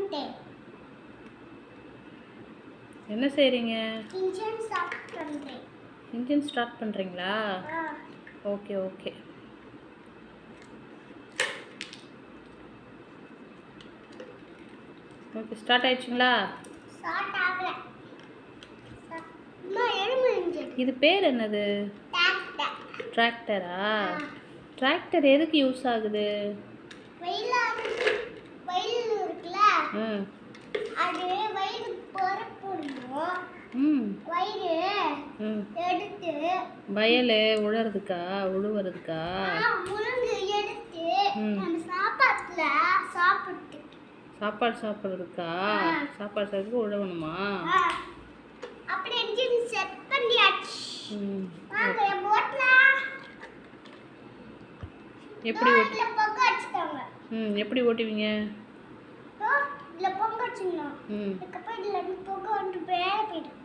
பண்ணிட்டேன். என்ன செய்றீங்க? இன்ஜின் ஸ்டார்ட் பண்றேன். இன்ஜின் ஸ்டார்ட் பண்ணுறீங்களா? ஆ. Okay okay. ஓகே ஸ்டார்ட் ஆயிடுச்சுங்களா? ஸ்டார்ட் ஆகல. அம்மா எழும்பு இன்ஜின். இது பேர் என்னது? டிராக்டர். டிராக்டரா? டிராக்டர் எதுக்கு யூஸ் ஆகுது? வயல் இருக்குல்ல, ம் அது வயலுக்கு பொறுப்புடணும். வயலு எடுத்து வயல் உழுறதுக்கா உழுவுறதுக்கா? முழுங்கு எடுத்து நம்ம சாப்பாட்டுல சாப்பிட்டு சாப்பாடு சாப்பிட்றதுக்கா? சாப்பாடு சாப்பிட்டு உழவணுமா? அப்படி இன்ஜின் செட் பண்ணியாச்சு. வாங்க போட்லாம். எப்படி இதுல பொங்க வச்சுட்டாங்க. எப்படி ஓட்டுவீங்க? இதுல பொங்க வச்சுக்கணும். அதுக்கப்புறம் இதுல பொங்க வந்து மேலே போயிடும்.